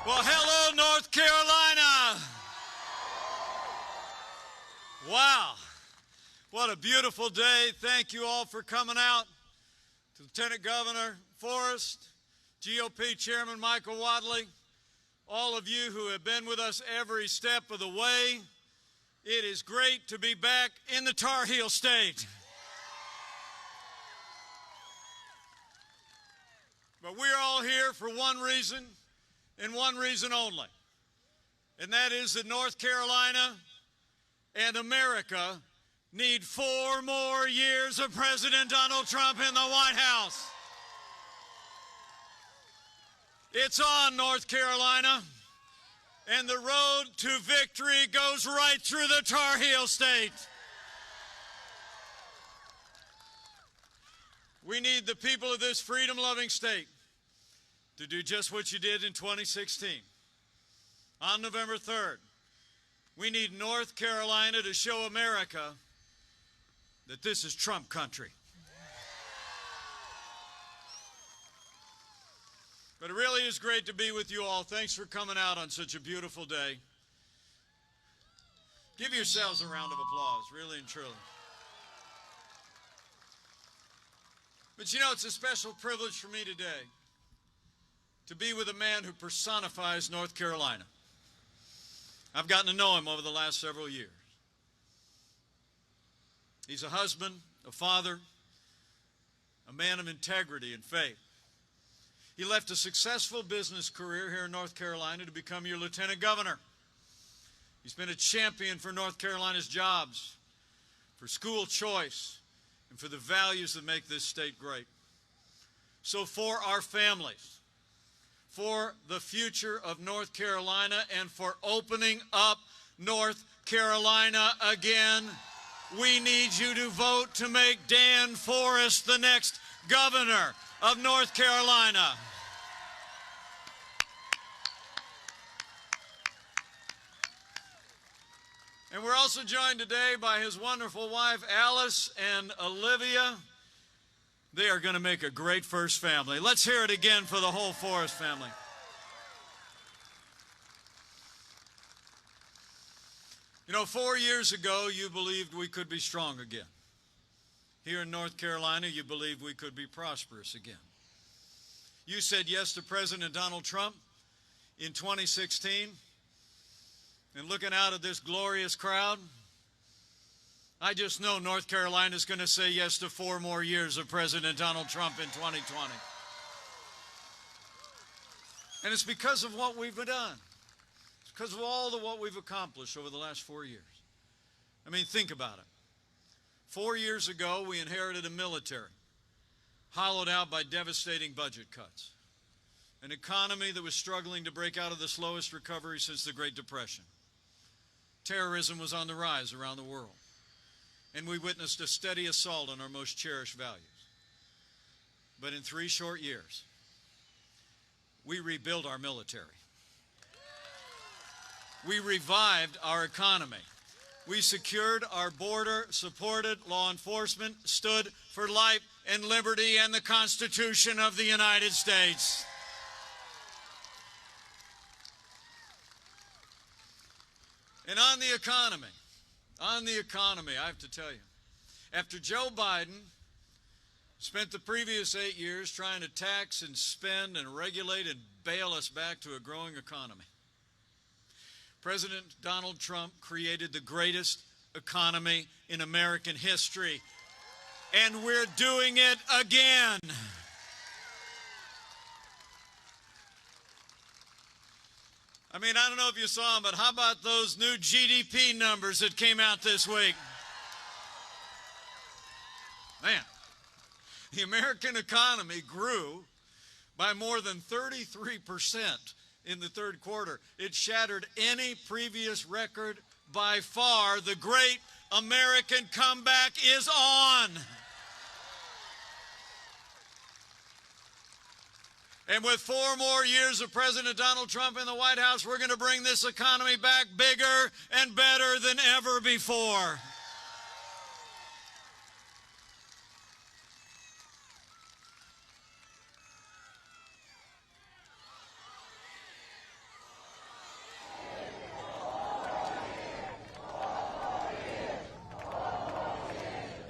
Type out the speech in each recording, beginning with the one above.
Well, hello, North Carolina. Wow. What a beautiful day. Thank you all for coming out. To Lieutenant Governor Forrest, GOP Chairman Michael Wadley, all of you who have been with us every step of the way. It is great to be back in the Tar Heel State. But we're all here for one reason and one reason only, and that is that North Carolina and America need 4 more years of President Donald Trump in the White House. It's on, North Carolina, and the road to victory goes right through the Tar Heel State. We need the people of this freedom-loving state to do just what you did in 2016. On November 3rd, we need North Carolina to show America that this is Trump country. But it really is great to be with you all. Thanks for coming out on such a beautiful day. Give yourselves a round of applause, really and truly. But you know, it's a special privilege for me today to be with a man who personifies North Carolina. I've gotten to know him over the last several years. He's a husband, a father, a man of integrity and faith. He left a successful business career here in North Carolina to become your lieutenant governor. He's been a champion for North Carolina's jobs, for school choice, and for the values that make this state great. So for our families, for the future of North Carolina, and for opening up North Carolina again, we need you to vote to make Dan Forrest the next governor of North Carolina. And we're also joined today by his wonderful wife, Alice and Olivia. They are going to make a great first family. Let's hear it again for the whole Forrest family. You know, 4 years ago, you believed we could be strong again. Here in North Carolina, you believed we could be prosperous again. You said yes to President Donald Trump in 2016. And looking out at this glorious crowd, I just know North Carolina is going to say yes to 4 more years of President Donald Trump in 2020. And it's because of what we've done. It's because of all what we've accomplished over the last 4 years. I mean, think about it. 4 years ago, we inherited a military hollowed out by devastating budget cuts, an economy that was struggling to break out of the slowest recovery since the Great Depression. Terrorism was on the rise around the world, and we witnessed a steady assault on our most cherished values. But in 3 short years, we rebuilt our military. We revived our economy. We secured our border, supported law enforcement, stood for life and liberty and the Constitution of the United States. And on the economy, I have to tell you, after Joe Biden spent the previous 8 years trying to tax and spend and regulate and bail us back to a growing economy, President Donald Trump created the greatest economy in American history, and we're doing it again. I mean, I don't know if you saw them, but how about those new GDP numbers that came out this week? Man, the American economy grew by more than 33% in the third quarter. It shattered any previous record by far. The great American comeback is on. And with 4 more years of President Donald Trump in the White House, we're going to bring this economy back bigger and better than ever before.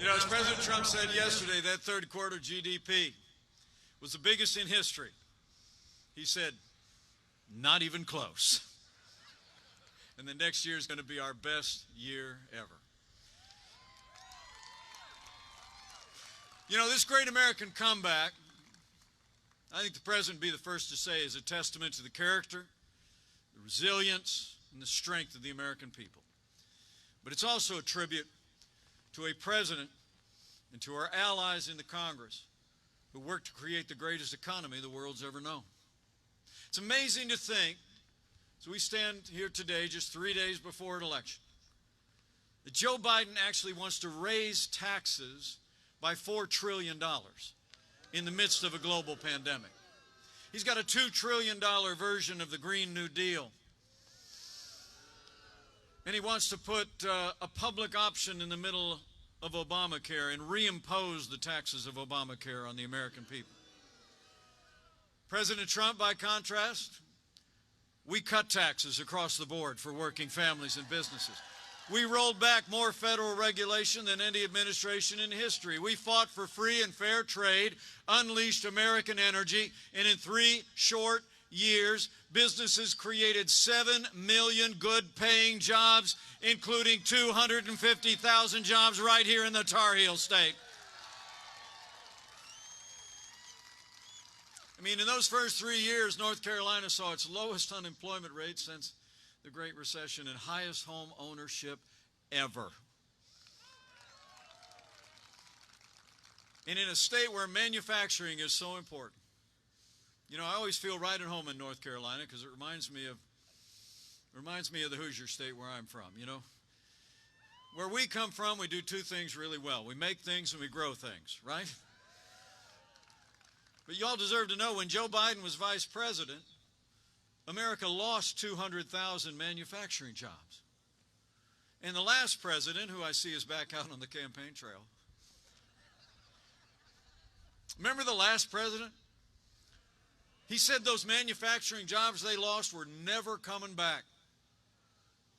You know, as President Trump said yesterday, that third quarter GDP was the biggest in history. He said, not even close. And the next year is going to be our best year ever. You know, this great American comeback, I think the President would be the first to say, is a testament to the character, the resilience, and the strength of the American people. But it's also a tribute to a president and to our allies in the Congress who worked to create the greatest economy the world's ever known. It's amazing to think, as we stand here today, just 3 days before an election, that Joe Biden actually wants to raise taxes by $4 trillion in the midst of a global pandemic. He's got a $2 trillion version of the Green New Deal. And he wants to put a public option in the middle of Obamacare and reimpose the taxes of Obamacare on the American people. President Trump, by contrast, we cut taxes across the board for working families and businesses. We rolled back more federal regulation than any administration in history. We fought for free and fair trade, unleashed American energy, and in 3 short years, businesses created 7 million good-paying jobs, including 250,000 jobs right here in the Tar Heel State. I mean, in those first 3 years, North Carolina saw its lowest unemployment rate since the Great Recession and highest home ownership ever. And in a state where manufacturing is so important, you know, I always feel right at home in North Carolina because it reminds me of the Hoosier State where I'm from, you know. Where we come from, we do 2 things really well. We make things and we grow things, right? But y'all deserve to know when Joe Biden was vice president, America lost 200,000 manufacturing jobs. And the last president, who I see is back out on the campaign trail, remember the last president? He said those manufacturing jobs they lost were never coming back.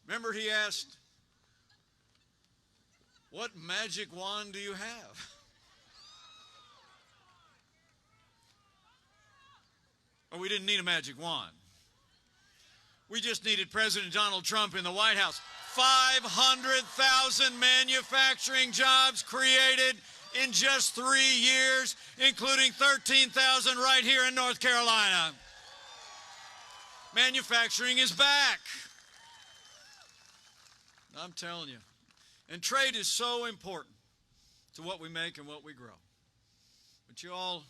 Remember he asked, what magic wand do you have? Well, we didn't need a magic wand. We just needed President Donald Trump in the White House. 500,000 manufacturing jobs created in just 3 years, including 13,000 right here in North Carolina. Manufacturing is back. I'm telling you. And trade is so important to what we make and what we grow. But you all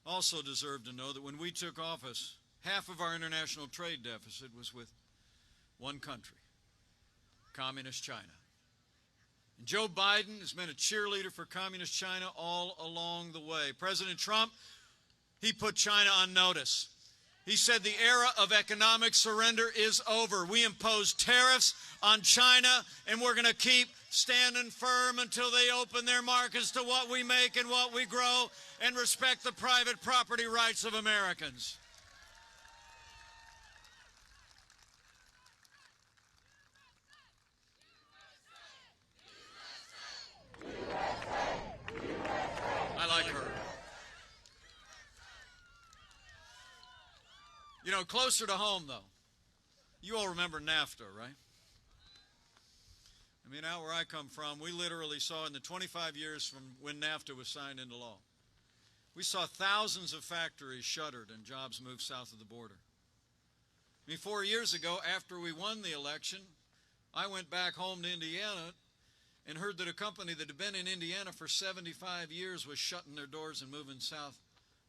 also deserve to know that when we took office, half of our international trade deficit was with one country, Communist China. And Joe Biden has been a cheerleader for Communist China all along the way. President Trump, he put China on notice. He said the era of economic surrender is over. We imposed tariffs on China, and we're going to keep standing firm until they open their markets to what we make and what we grow and respect the private property rights of Americans. I like her. You know, closer to home, though, you all remember NAFTA, right? I mean, out where I come from, we literally saw in the 25 years from when NAFTA was signed into law, we saw thousands of factories shuttered and jobs moved south of the border. I mean, 4 years ago, after we won the election, I went back home to Indiana and heard that a company that had been in Indiana for 75 years was shutting their doors and moving south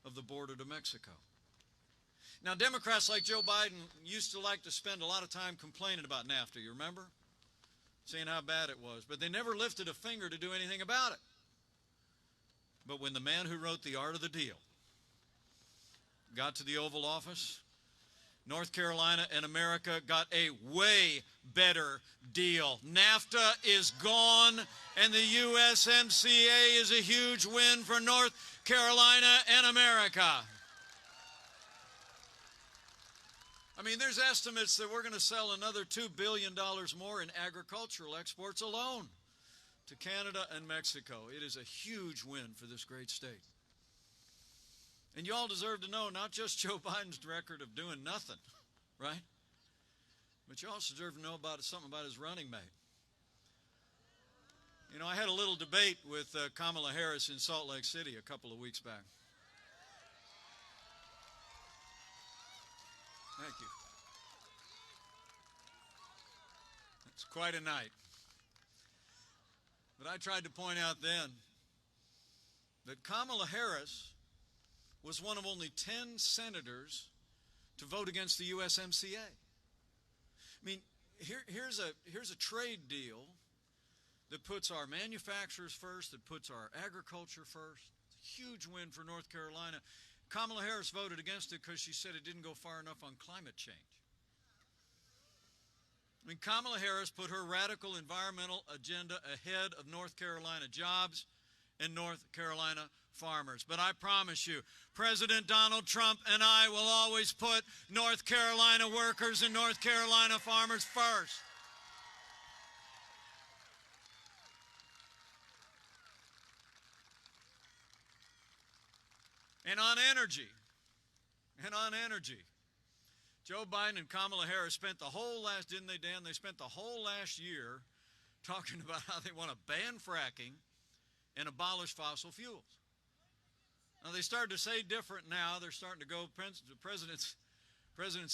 of the border to Mexico. Now, Democrats like Joe Biden used to like to spend a lot of time complaining about NAFTA, you remember? Saying how bad it was. But they never lifted a finger to do anything about it. But when the man who wrote The Art of the Deal got to the Oval Office, North Carolina and America got a way better deal. NAFTA is gone, and the USMCA is a huge win for North Carolina and America. I mean, there's estimates that we're going to sell another $2 billion more in agricultural exports alone to Canada and Mexico. It is a huge win for this great state. And you all deserve to know not just Joe Biden's record of doing nothing, right? But you also deserve to know about something about his running mate. You know, I had a little debate with Kamala Harris in Salt Lake City a couple of weeks back. Thank you. It's quite a night. But I tried to point out then that Kamala Harris was one of only 10 senators to vote against the USMCA. I mean, here's a trade deal that puts our manufacturers first, that puts our agriculture first. It's a huge win for North Carolina. Kamala Harris voted against it because she said it didn't go far enough on climate change. I mean, Kamala Harris put her radical environmental agenda ahead of North Carolina jobs and North Carolina farmers. But I promise you, President Donald Trump and I will always put North Carolina workers and North Carolina farmers first. And on energy, Joe Biden and Kamala Harris spent the whole last, didn't they, Dan? They spent the whole last year talking about how they want to ban fracking and abolish fossil fuels. Now, they started to say different now. They're starting to go, presidents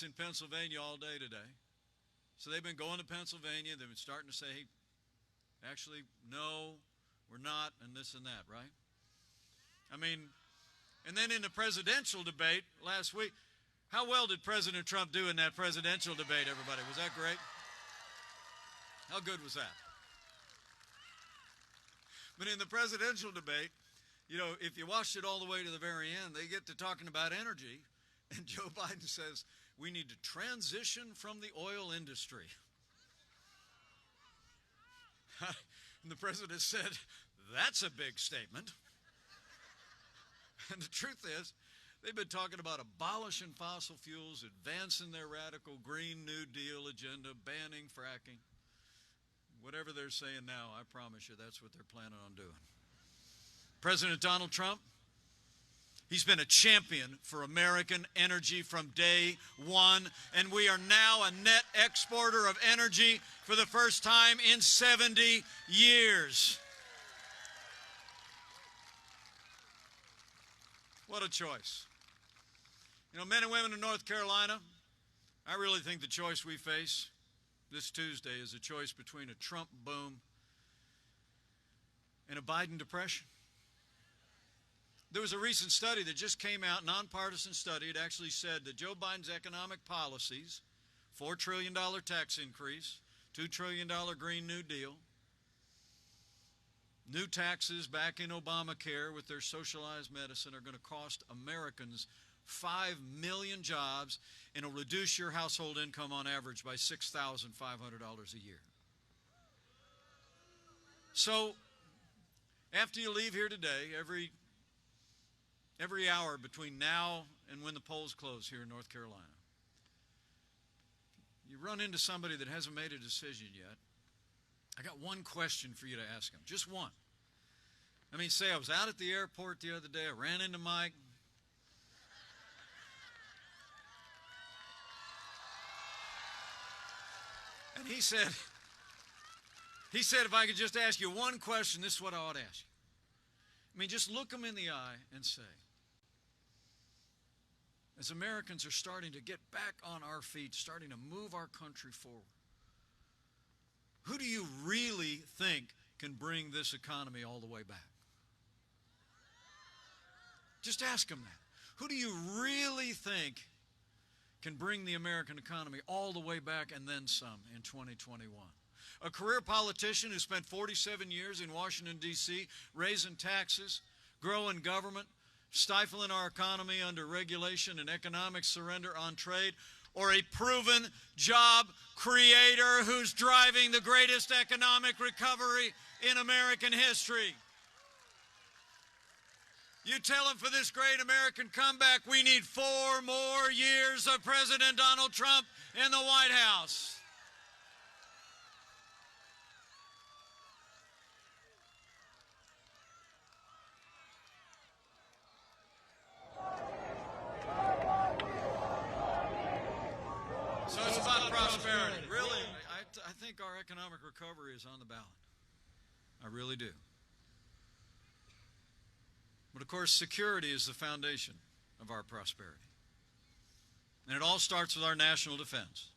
in Pennsylvania all day today. So they've been going to Pennsylvania. They've been starting to say, hey, actually, no, we're not, and this and that, right? I mean, and then in the presidential debate last week, how well did President Trump do in that presidential debate, everybody? Was that great? How good was that? But in the presidential debate, you know, if you watched it all the way to the very end, they get to talking about energy, and Joe Biden says, we need to transition from the oil industry. And the president said, that's a big statement. And the truth is, they've been talking about abolishing fossil fuels, advancing their radical Green New Deal agenda, banning fracking. Whatever they're saying now, I promise you that's what they're planning on doing. President Donald Trump, he's been a champion for American energy from day one, and we are now a net exporter of energy for the first time in 70 years. What a choice. You know, men and women in North Carolina, I really think the choice we face this Tuesday is a choice between a Trump boom and a Biden depression. There was a recent study that just came out, nonpartisan study. It actually said that Joe Biden's economic policies, $4 trillion tax increase, $2 trillion Green New Deal, new taxes back in Obamacare with their socialized medicine are going to cost Americans 5 million jobs and will reduce your household income on average by $6,500 a year. So, after you leave here today, every hour between now and when the polls close here in North Carolina, you run into somebody that hasn't made a decision yet, I got one question for you to ask them, just one. I mean, say I was out at the airport the other day, I ran into Mike. And he said, if I could just ask you one question, this is what I ought to ask you. I mean, just look them in the eye and say, as Americans are starting to get back on our feet, starting to move our country forward, who do you really think can bring this economy all the way back? Just ask them that. Who do you really think can bring the American economy all the way back and then some in 2021? A career politician who spent 47 years in Washington, D.C., raising taxes, growing government, stifling our economy under regulation and economic surrender on trade, or a proven job creator who's driving the greatest economic recovery in American history? You tell them for this great American comeback, we need 4 more years of President Donald Trump in the White House. prosperity. Really, I think our economic recovery is on the ballot. I really do. But of course, security is the foundation of our prosperity. And it all starts with our national defense.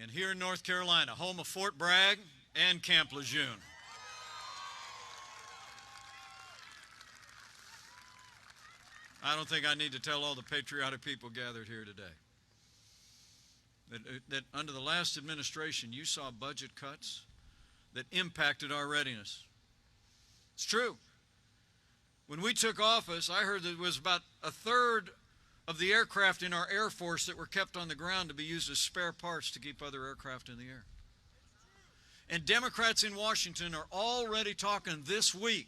And here in North Carolina, home of Fort Bragg and Camp Lejeune. I don't think I need to tell all the patriotic people gathered here today that under the last administration, you saw budget cuts that impacted our readiness. It's true. When we took office, I heard that it was about a third of the aircraft in our Air Force that were kept on the ground to be used as spare parts to keep other aircraft in the air. And Democrats in Washington are already talking this week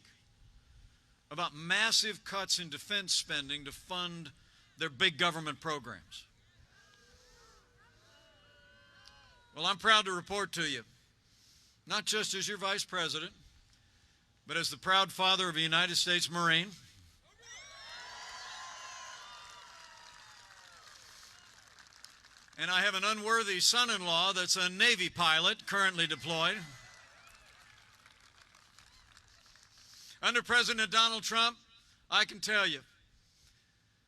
about massive cuts in defense spending to fund their big government programs. Well, I'm proud to report to you, not just as your vice president, but as the proud father of a United States Marine, and I have an unworthy son-in-law that's a Navy pilot currently deployed. Under President Donald Trump, I can tell you,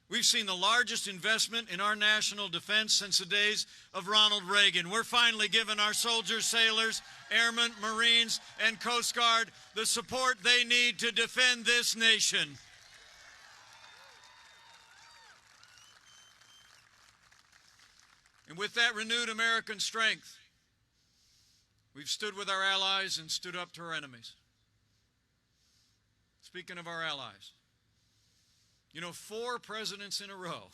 we've seen the largest investment in our national defense since the days of Ronald Reagan. We're finally giving our soldiers, sailors, airmen, Marines, and Coast Guard the support they need to defend this nation. And with that renewed American strength, we've stood with our allies and stood up to our enemies. Speaking of our allies, you know, 4 presidents in a row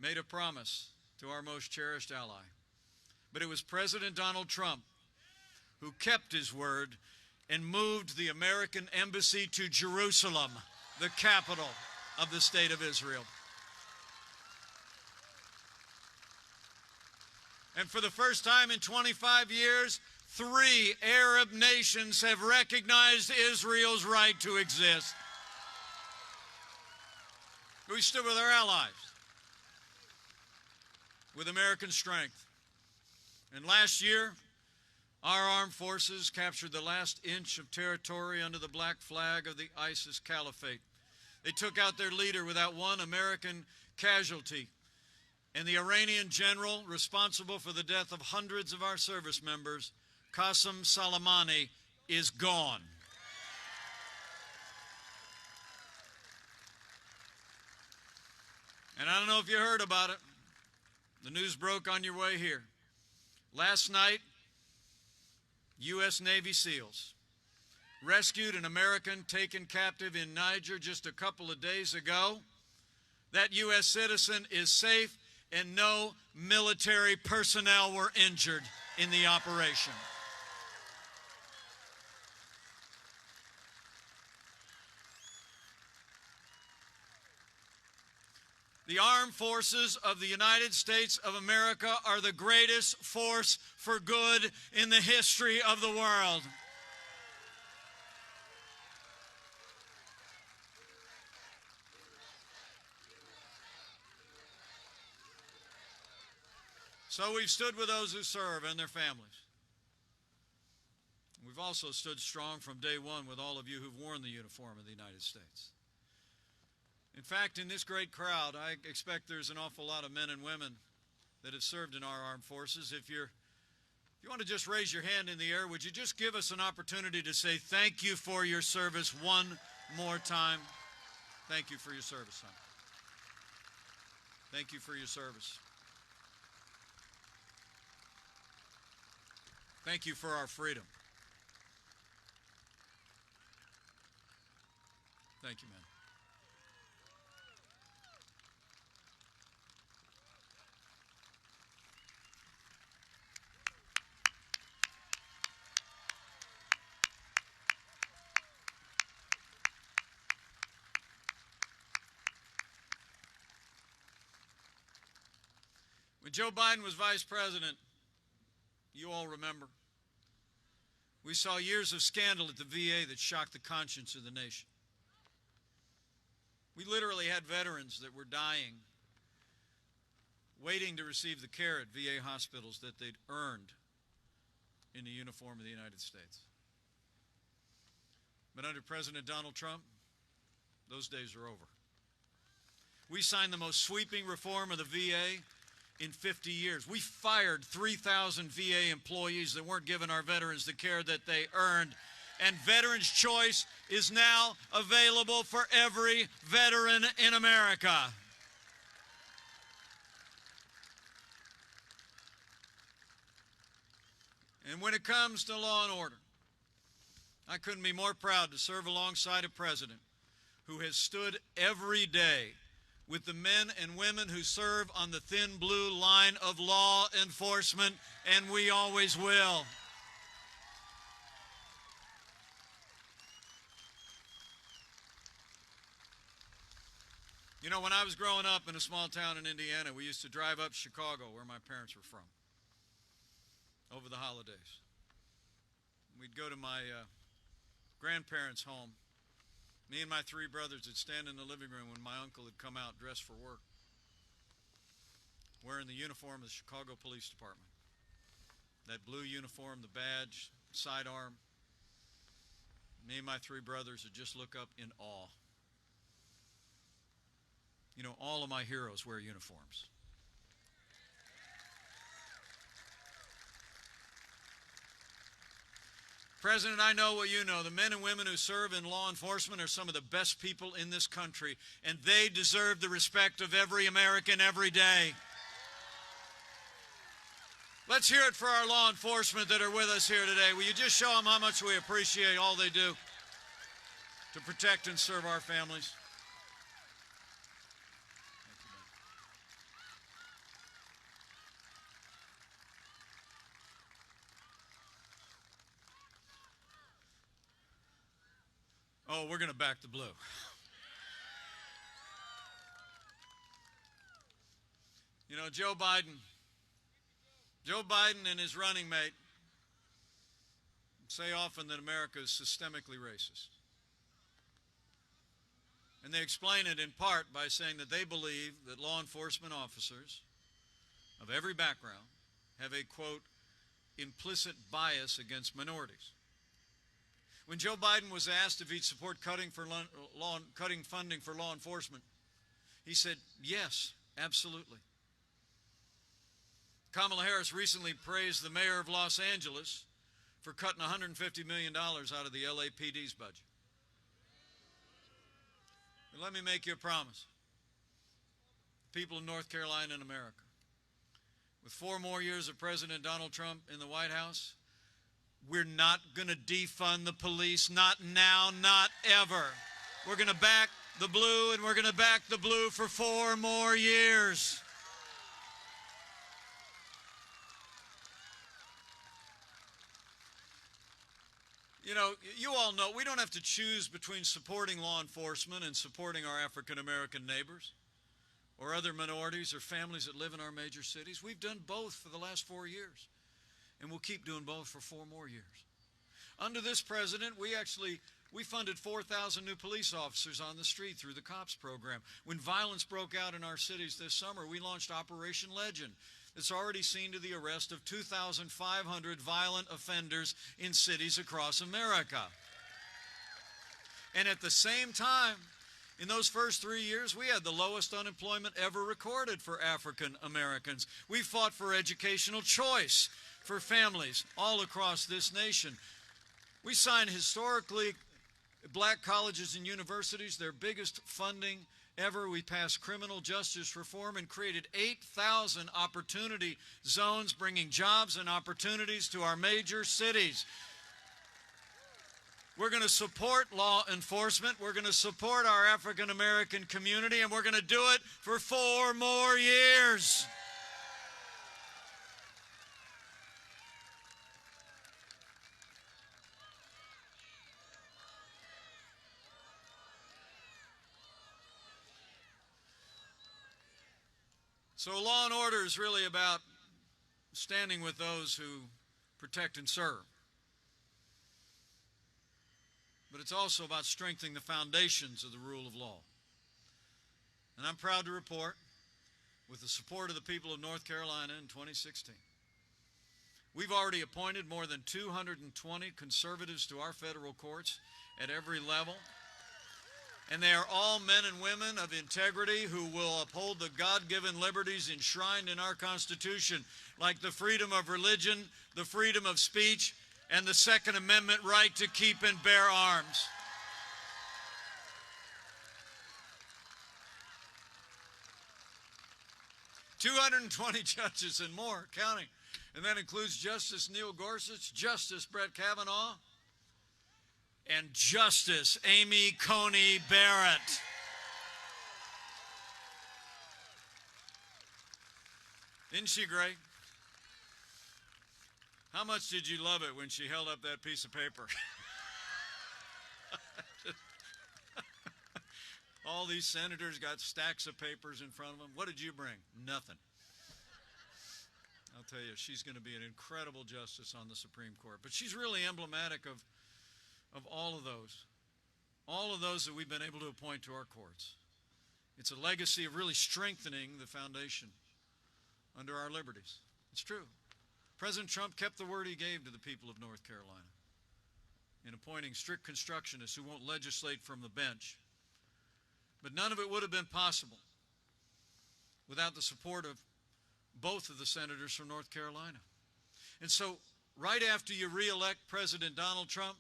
made a promise to our most cherished ally. But it was President Donald Trump who kept his word and moved the American embassy to Jerusalem, the capital of the state of Israel. And for the first time in 25 years, 3 Arab nations have recognized Israel's right to exist. We stood with our allies, with American strength. And last year, our armed forces captured the last inch of territory under the black flag of the ISIS caliphate. They took out their leader without one American casualty. And the Iranian general responsible for the death of hundreds of our service members, Qasem Soleimani, is gone. And I don't know if you heard about it. The news broke on your way here. Last night, U.S. Navy SEALs rescued an American taken captive in Niger just a couple of days ago. That U.S. citizen is safe, and no military personnel were injured in the operation. The armed forces of the United States of America are the greatest force for good in the history of the world. So we've stood with those who serve and their families. We've also stood strong from day one with all of you who've worn the uniform of the United States. In fact, in this great crowd, I expect there's an awful lot of men and women that have served in our armed forces. If you want to just raise your hand in the air, would you just give us an opportunity to say thank you for your service one more time? Thank you for your service, son. Thank you for your service. Thank you for our freedom. Thank you, man. When Joe Biden was vice president, you all remember, we saw years of scandal at the VA that shocked the conscience of the nation. We literally had veterans that were dying waiting to receive the care at VA hospitals that they'd earned in the uniform of the United States. But under President Donald Trump, those days are over. We signed the most sweeping reform of the VA in 50 years. We fired 3,000 VA employees that weren't giving our veterans the care that they earned. And Veterans Choice is now available for every veteran in America. And when it comes to law and order, I couldn't be more proud to serve alongside a president who has stood every day with the men and women who serve on the thin blue line of law enforcement, and we always will. You know, when I was growing up in a small town in Indiana, we used to drive up Chicago, where my parents were from, over the holidays. We'd go to my grandparents' home. Me and my three brothers would stand in the living room when my uncle had come out dressed for work, wearing the uniform of the Chicago Police Department. That blue uniform, the badge, sidearm. Me and my three brothers would just look up in awe. You know, all of my heroes wear uniforms. President, I know what you know. The men and women who serve in law enforcement are some of the best people in this country, and they deserve the respect of every American every day. Let's hear it for our law enforcement that are with us here today. Will you just show them how much we appreciate all they do to protect and serve our families? Oh, we're going to back the blue. You know, Joe Biden and his running mate say often that America is systemically racist. And they explain it in part by saying that they believe that law enforcement officers of every background have a, quote, implicit bias against minorities. When Joe Biden was asked if he'd support cutting funding for law enforcement, he said, yes, absolutely. Kamala Harris recently praised the mayor of Los Angeles for cutting $150 million out of the LAPD's budget. But let me make you a promise. People of North Carolina and America, with 4 more years of President Donald Trump in the White House, we're not going to defund the police, not now, not ever. We're going to back the blue, and we're going to back the blue for 4 more years. You know, you all know we don't have to choose between supporting law enforcement and supporting our African American neighbors or other minorities or families that live in our major cities. We've done both for the last 4 years. And we'll keep doing both for 4 more years. Under this president, we funded 4,000 new police officers on the street through the COPS program. When violence broke out in our cities this summer, we launched Operation Legend. It's already seen to the arrest of 2,500 violent offenders in cities across America. And at the same time, in those first 3 years, we had the lowest unemployment ever recorded for African Americans. We fought for educational choice for families all across this nation. We signed historically black colleges and universities, their biggest funding ever. We passed criminal justice reform and created 8,000 opportunity zones, bringing jobs and opportunities to our major cities. We're going to support law enforcement. We're going to support our African American community, and we're going to do it for 4 more years. So law and order is really about standing with those who protect and serve. But it's also about strengthening the foundations of the rule of law. And I'm proud to report with the support of the people of North Carolina in 2016. We've already appointed more than 220 conservatives to our federal courts at every level. And they are all men and women of integrity who will uphold the God-given liberties enshrined in our Constitution, like the freedom of religion, the freedom of speech, and the Second Amendment right to keep and bear arms. "220 judges and more, counting. And that includes Justice Neil Gorsuch, Justice Brett Kavanaugh, and Justice Amy Coney Barrett." Isn't she great? How much did you love it when she held up that piece of paper? All these senators got stacks of papers in front of them. What did you bring? Nothing. I'll tell you, she's going to be an incredible justice on the Supreme Court. But she's really emblematic of all of those that we've been able to appoint to our courts. It's a legacy of really strengthening the foundation under our liberties. It's true. President Trump kept the word he gave to the people of North Carolina in appointing strict constructionists who won't legislate from the bench. But none of it would have been possible without the support of both of the senators from North Carolina. And so, right after you re-elect President Donald Trump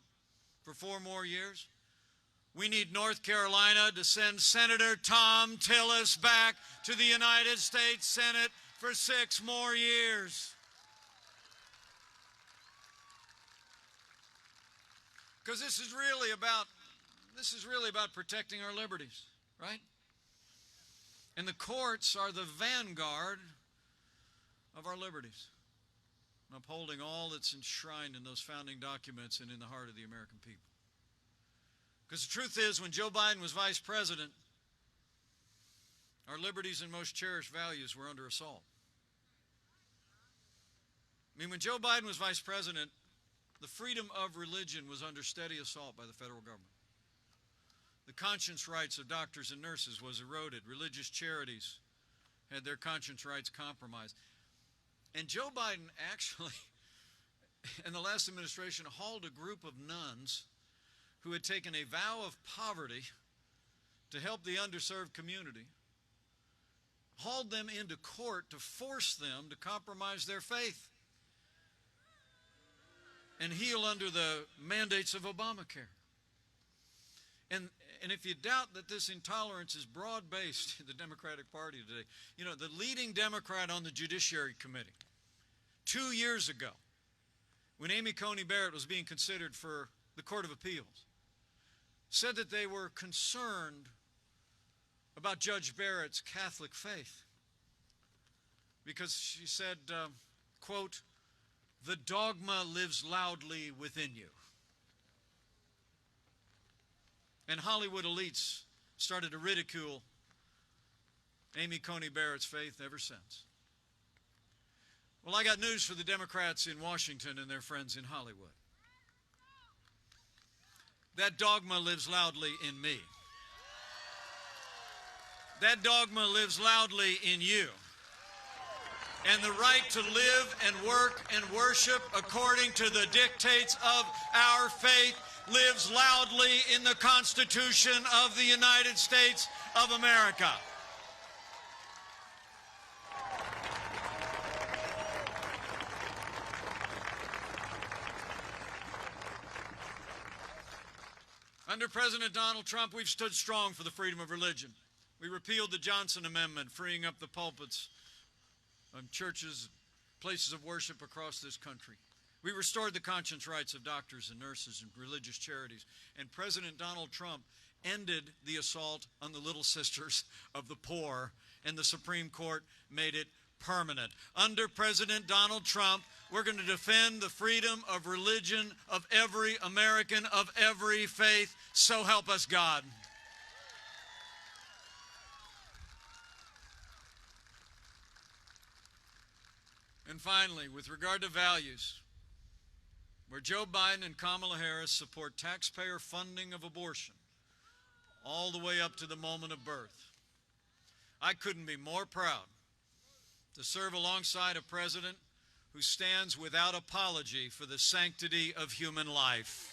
for 4 more years, we need North Carolina to send Senator Thom Tillis back to the United States Senate for 6 more years. Because this is really about protecting our liberties, right? And the courts are the vanguard of our liberties, and upholding all that's enshrined in those founding documents and in the heart of the American people. Because the truth is, when Joe Biden was vice president, our liberties and most cherished values were under assault. I mean, when Joe Biden was vice president, the freedom of religion was under steady assault by the federal government. The conscience rights of doctors and nurses was eroded. Religious charities had their conscience rights compromised. And Joe Biden actually, in the last administration, hauled a group of nuns who had taken a vow of poverty to help the underserved community, hauled them into court to force them to compromise their faith and heal under the mandates of Obamacare. And if you doubt that this intolerance is broad-based in the Democratic Party today, you know, the leading Democrat on the Judiciary Committee, 2 years ago, when Amy Coney Barrett was being considered for the Court of Appeals, said that they were concerned about Judge Barrett's Catholic faith. Because she said, quote, "The dogma lives loudly within you." And Hollywood elites started to ridicule Amy Coney Barrett's faith ever since. Well, I got news for the Democrats in Washington and their friends in Hollywood. That dogma lives loudly in me. That dogma lives loudly in you. And the right to live and work and worship according to the dictates of our faith lives loudly in the Constitution of the United States of America. Under President Donald Trump, we've stood strong for the freedom of religion. We repealed the Johnson Amendment, freeing up the pulpits of churches, places of worship across this country. We restored the conscience rights of doctors and nurses and religious charities. And President Donald Trump ended the assault on the little sisters of the poor, and the Supreme Court made it permanent. Under President Donald Trump, we're going to defend the freedom of religion of every American, of every faith. So help us God. And finally, with regard to values, where Joe Biden and Kamala Harris support taxpayer funding of abortion all the way up to the moment of birth, I couldn't be more proud to serve alongside a president who stands without apology for the sanctity of human life.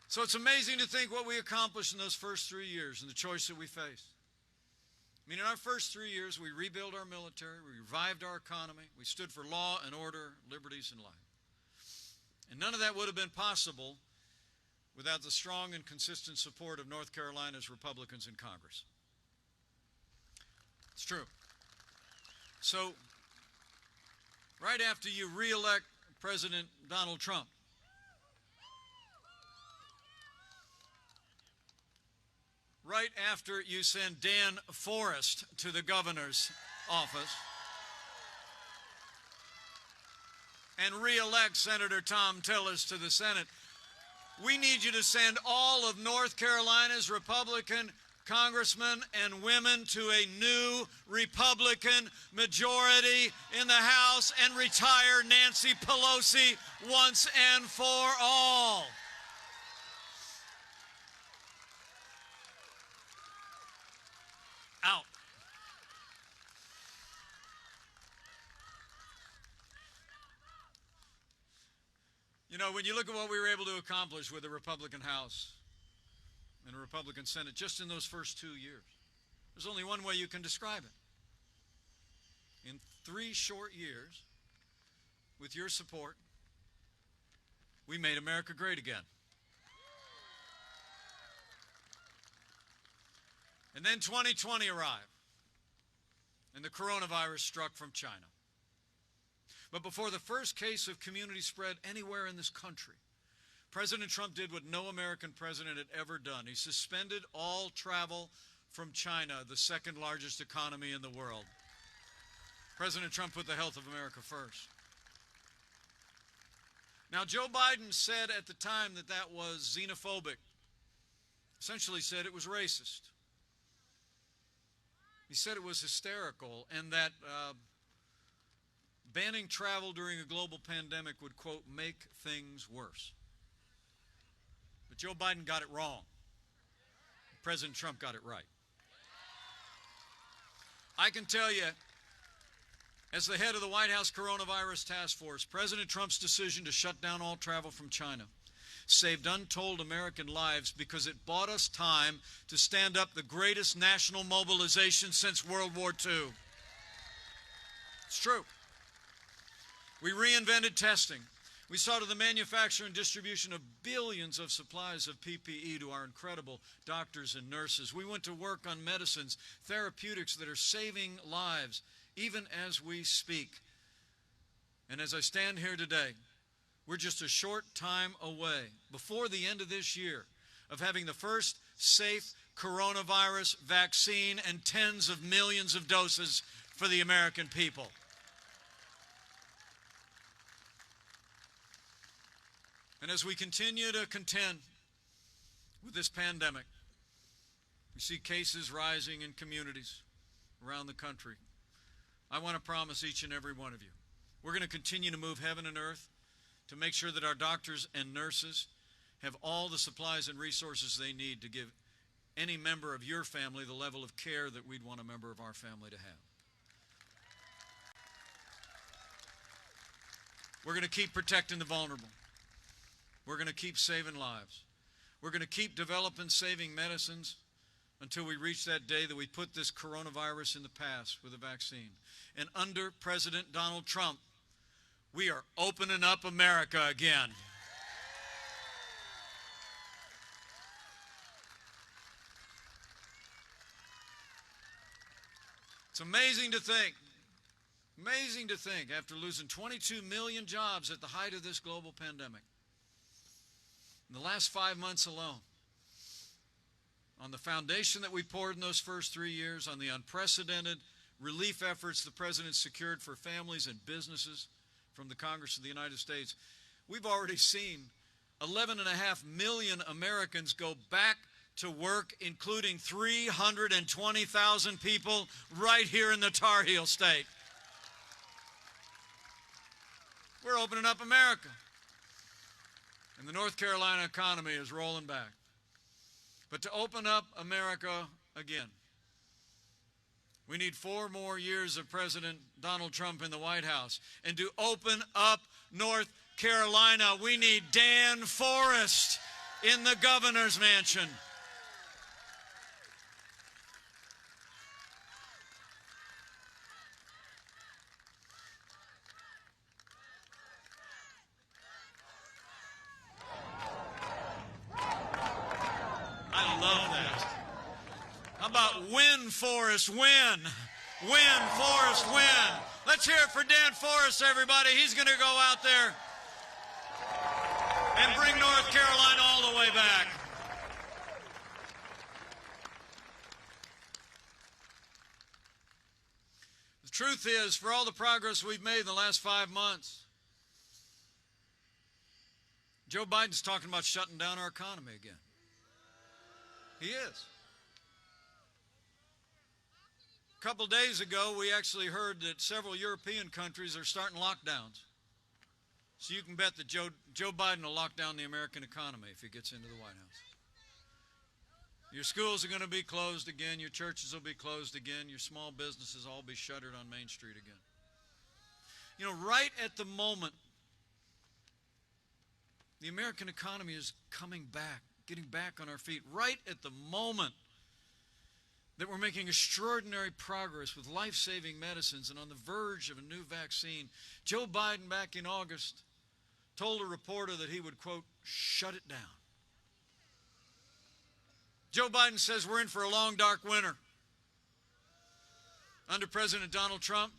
So it's amazing to think what we accomplished in those first 3 years and the choice that we faced. I mean, in our first 3 years, we rebuilt our military, we revived our economy, we stood for law and order, liberties, and life. And none of that would have been possible without the strong and consistent support of North Carolina's Republicans in Congress. It's true. So, right after you re-elect President Donald Trump, right after you send Dan Forrest to the governor's office and re-elect Senator Tom Tillis to the Senate, we need you to send all of North Carolina's Republican congressmen and women to a new Republican majority in the House and retire Nancy Pelosi once and for all. Out. You know, when you look at what we were able to accomplish with the Republican House and a Republican Senate just in those first 2 years, there's only one way you can describe it. In 3 short years, with your support, we made America great again. And then 2020 arrived, and the coronavirus struck from China. But before the first case of community spread anywhere in this country, President Trump did what no American president had ever done. He suspended all travel from China, the second largest economy in the world. President Trump put the health of America first. Now, Joe Biden said at the time that that was xenophobic, essentially said it was racist. He said it was hysterical and that banning travel during a global pandemic would, quote, make things worse. But Joe Biden got it wrong. President Trump got it right. I can tell you, as the head of the White House Coronavirus Task Force, President Trump's decision to shut down all travel from China saved untold American lives because it bought us time to stand up the greatest national mobilization since World War II. It's true. We reinvented testing. We saw to the manufacture and distribution of billions of supplies of PPE to our incredible doctors and nurses. We went to work on medicines, therapeutics that are saving lives, even as we speak. And as I stand here today, we're just a short time away, before the end of this year, of having the first safe coronavirus vaccine and tens of millions of doses for the American people. And as we continue to contend with this pandemic, we see cases rising in communities around the country. I want to promise each and every one of you, we're going to continue to move heaven and earth to make sure that our doctors and nurses have all the supplies and resources they need to give any member of your family the level of care that we'd want a member of our family to have. We're going to keep protecting the vulnerable. We're going to keep saving lives. We're going to keep developing saving medicines until we reach that day that we put this coronavirus in the past with a vaccine. And under President Donald Trump, we are opening up America again. It's amazing to think, after losing 22 million jobs at the height of this global pandemic, in the last 5 months alone, on the foundation that we poured in those first 3 years, on the unprecedented relief efforts the President secured for families and businesses from the Congress of the United States, we've already seen 11.5 million Americans go back to work, including 320,000 people right here in the Tar Heel State. We're opening up America. And the North Carolina economy is rolling back. But to open up America again, we need 4 more years of President Donald Trump in the White House. And to open up North Carolina, we need Dan Forest in the governor's mansion. I love that. How about win, Forest, win? Win, Forest, win. Let's hear it for Dan Forest, everybody. He's going to go out there and bring North Carolina all the way back. The truth is, for all the progress we've made in the last 5 months, Joe Biden's talking about shutting down our economy again. He is. A couple days ago, we actually heard that several European countries are starting lockdowns. So you can bet that Joe Biden will lock down the American economy if he gets into the White House. Your schools are going to be closed again. Your churches will be closed again. Your small businesses all be shuttered on Main Street again. You know, right at the moment, the American economy is coming back, getting back on our feet. Right at the moment that we're making extraordinary progress with life-saving medicines and on the verge of a new vaccine, Joe Biden back in August told a reporter that he would, quote, shut it down. Joe Biden says we're in for a long, dark winter. Under President Donald Trump,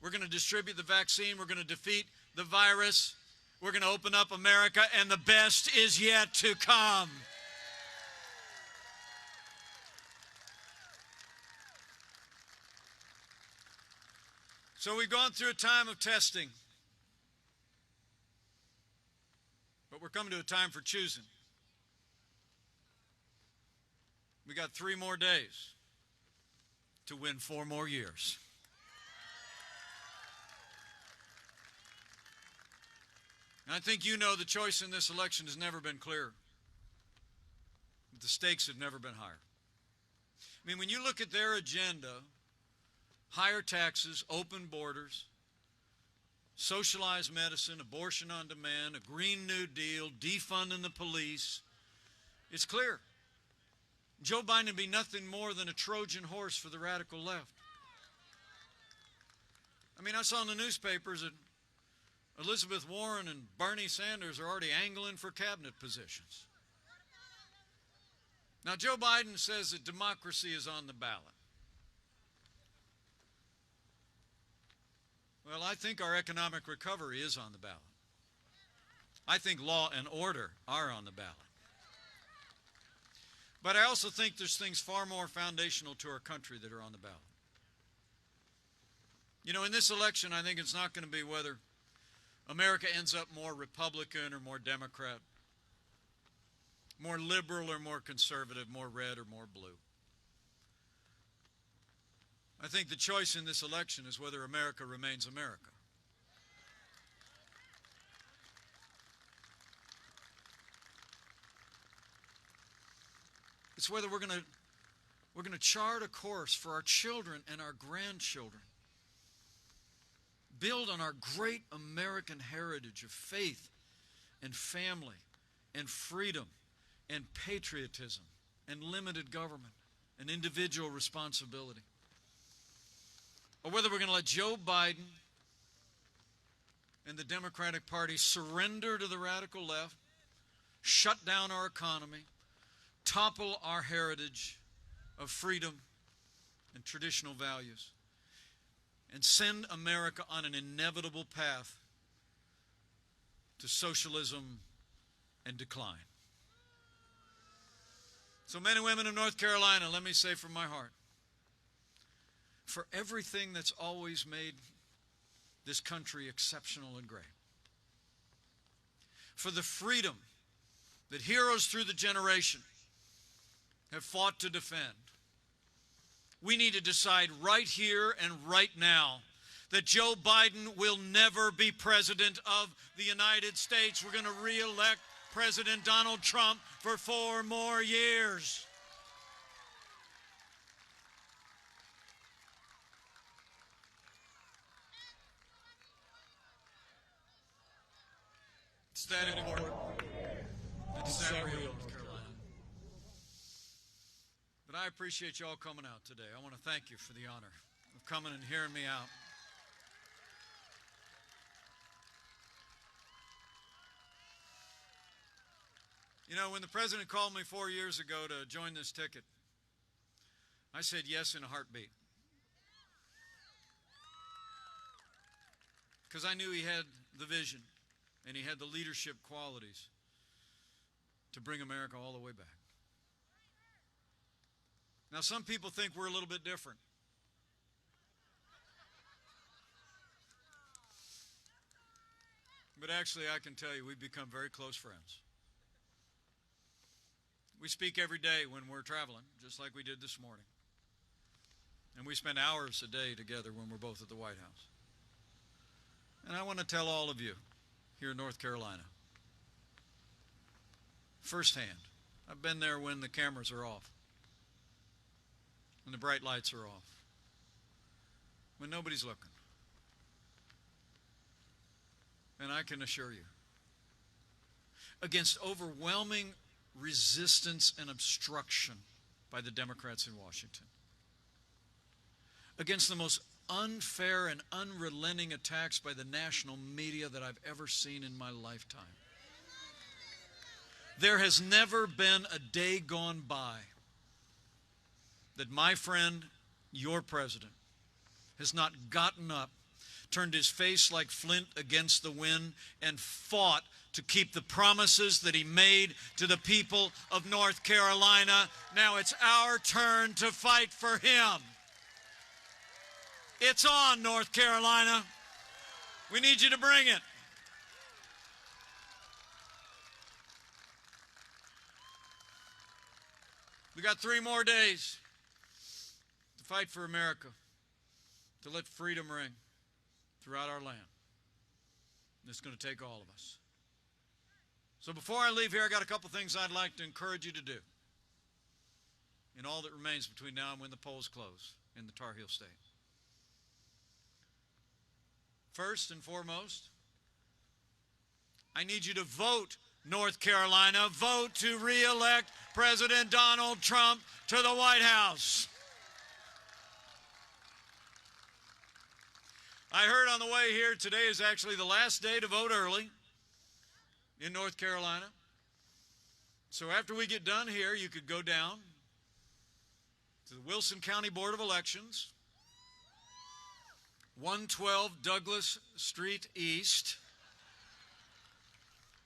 we're going to distribute the vaccine. We're going to defeat the virus. We're going to open up America, and the best is yet to come. So we've gone through a time of testing, but we're coming to a time for choosing. We got 3 more days to win 4 more years. And I think you know the choice in this election has never been clearer. The stakes have never been higher. I mean, when you look at their agenda, higher taxes, open borders, socialized medicine, abortion on demand, a Green New Deal, defunding the police, it's clear. Joe Biden would be nothing more than a Trojan horse for the radical left. I mean, I saw in the newspapers that Elizabeth Warren and Bernie Sanders are already angling for cabinet positions. Now, Joe Biden says that democracy is on the ballot. Well, I think our economic recovery is on the ballot. I think law and order are on the ballot. But I also think there's things far more foundational to our country that are on the ballot. You know, in this election, I think it's not going to be whether America ends up more Republican or more Democrat, more liberal or more conservative, more red or more blue. I think the choice in this election is whether America remains America. It's whether we're going to chart a course for our children and our grandchildren, build on our great American heritage of faith and family and freedom and patriotism and limited government and individual responsibility. Or whether we're going to let Joe Biden and the Democratic Party surrender to the radical left, shut down our economy, topple our heritage of freedom and traditional values, and send America on an inevitable path to socialism and decline. So, men and women of North Carolina, let me say from my heart, for everything that's always made this country exceptional and great, for the freedom that heroes through the generation have fought to defend, we need to decide right here and right now that Joe Biden will never be president of the United States. We're going to re-elect President Donald Trump for 4 more years. It's that important. It's that real, North Carolina. But I appreciate you all coming out today. I want to thank you for the honor of coming and hearing me out. You know, when the president called me 4 years ago to join this ticket, I said yes in a heartbeat. Because I knew he had the vision and he had the leadership qualities to bring America all the way back. Now, some people think we're a little bit different. But actually, I can tell you, we've become very close friends. We speak every day when we're traveling, just like we did this morning. And we spend hours a day together when we're both at the White House. And I want to tell all of you here in North Carolina, firsthand, I've been there when the cameras are off, when the bright lights are off, when nobody's looking. And I can assure you, against overwhelming resistance and obstruction by the Democrats in Washington, against the most unfair and unrelenting attacks by the national media that I've ever seen in my lifetime, there has never been a day gone by that my friend, your president, has not gotten up, turned his face like flint against the wind, and fought to keep the promises that he made to the people of North Carolina. Now it's our turn to fight for him. It's on, North Carolina. We need you to bring it. We got 3 more days to fight for America, to let freedom ring throughout our land. And it's going to take all of us. So before I leave here, I got a couple things I'd like to encourage you to do in all that remains between now and when the polls close in the Tar Heel State. First and foremost, I need you to vote, North Carolina. Vote to re-elect President Donald Trump to the White House. I heard on the way here today is actually the last day to vote early in North Carolina. So after we get done here, you could go down to the Wilson County Board of Elections, 112 Douglas Street East.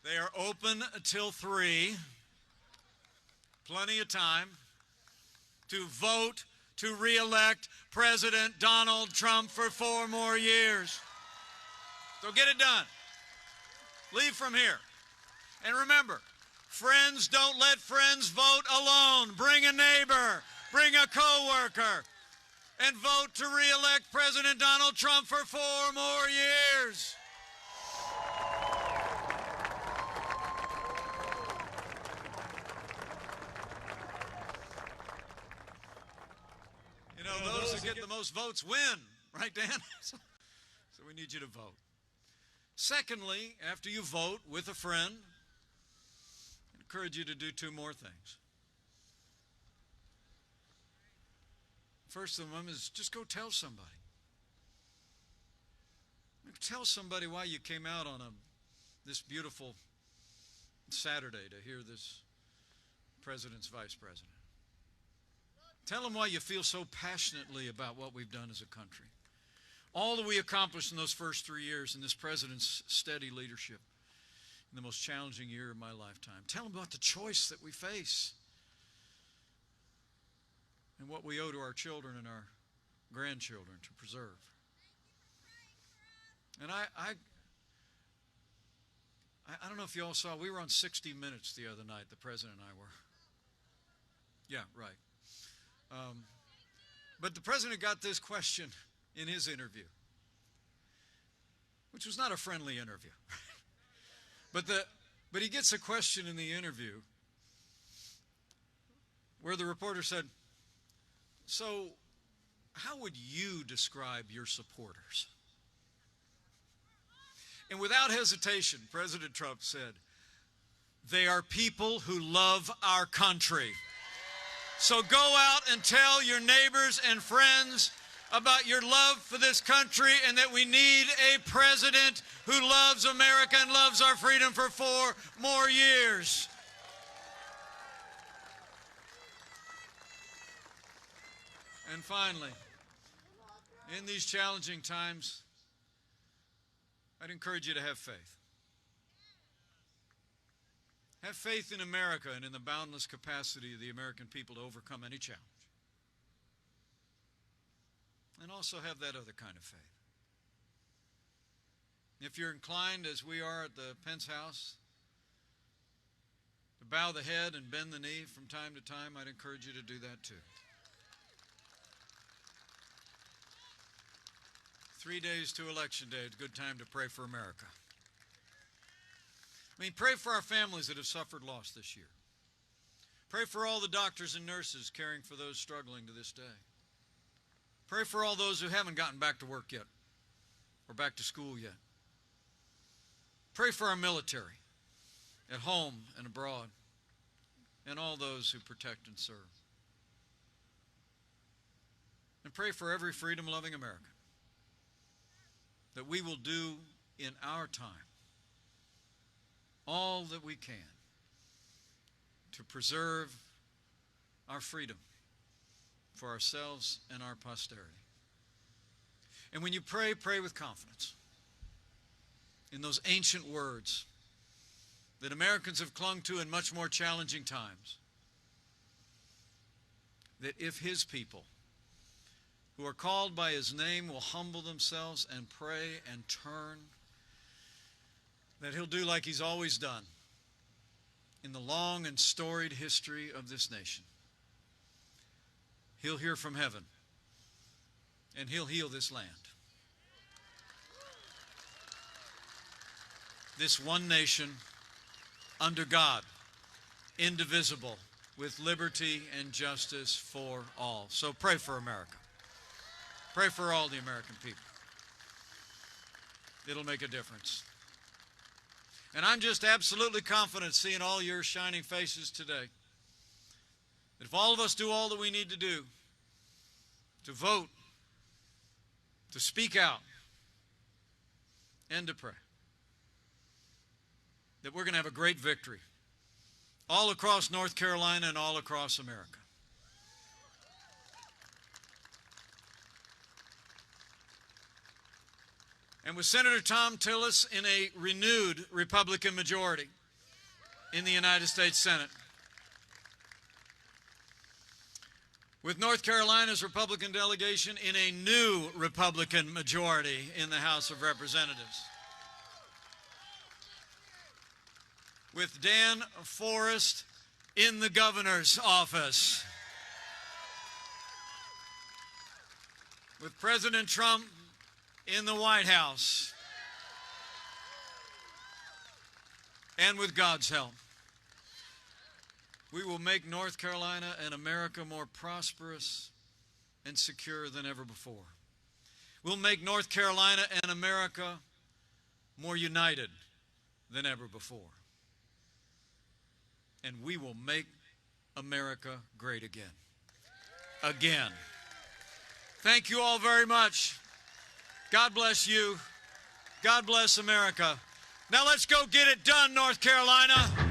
They are open until 3. Plenty of time to vote to re-elect President Donald Trump for 4 more years. So get it done. Leave from here. And remember, friends don't let friends vote alone. Bring a neighbor, bring a coworker, and vote to re-elect President Donald Trump for 4 more years. You know, those who get the most votes win, right, Dan? So we need you to vote. Secondly, after you vote with a friend, I encourage you to do 2 more things. First of them is just go tell somebody. Tell somebody why you came out on this beautiful Saturday to hear this president's vice president. Tell them why you feel so passionately about what we've done as a country. All that we accomplished in those first 3 years in this president's steady leadership in the most challenging year of my lifetime. Tell them about the choice that we face and what we owe to our children and our grandchildren to preserve. And I don't know if you all saw, we were on 60 Minutes the other night, the president and I were. Yeah, right. But the president got this question in his interview. which was not a friendly interview. But he gets a question in the interview where the reporter said, "So, how would you describe your supporters?" And without hesitation, President Trump said, "They are people who love our country. So go out and tell your neighbors and friends about your love for this country and that we need a president who loves America and loves our freedom for 4 more years." And finally, in these challenging times, I'd encourage you to have faith. Have faith in America and in the boundless capacity of the American people to overcome any challenge. And also have that other kind of faith. If you're inclined, as we are at the Pence house, to bow the head and bend the knee from time to time, I'd encourage you to do that too. 3 days to Election Day, it's a good time to pray for America. Pray for our families that have suffered loss this year. Pray for all the doctors and nurses caring for those struggling to this day. Pray for all those who haven't gotten back to work yet or back to school yet. Pray for our military at home and abroad and all those who protect and serve. And pray for every freedom-loving American that we will do in our time all that we can to preserve our freedom for ourselves and our posterity. And when you pray, pray with confidence in those ancient words that Americans have clung to in much more challenging times, that if His people who are called by His name will humble themselves and pray and turn, that He'll do like He's always done in the long and storied history of this nation. He'll hear from heaven, and He'll heal this land. This one nation under God, indivisible, with liberty and justice for all. So pray for America. Pray for all the American people. It'll make a difference. And I'm just absolutely confident, seeing all your shining faces today, that if all of us do all that we need to do, to vote, to speak out, and to pray, that we're going to have a great victory all across North Carolina and all across America. And with Senator Thom Tillis in a renewed Republican majority in the United States Senate, with North Carolina's Republican delegation in a new Republican majority in the House of Representatives, with Dan Forest in the governor's office, with President Trump in the White House, and with God's help, we will make North Carolina and America more prosperous and secure than ever before. We'll make North Carolina and America more united than ever before. And we will make America great again. Again. Thank you all very much. God bless you. God bless America. Now let's go get it done, North Carolina.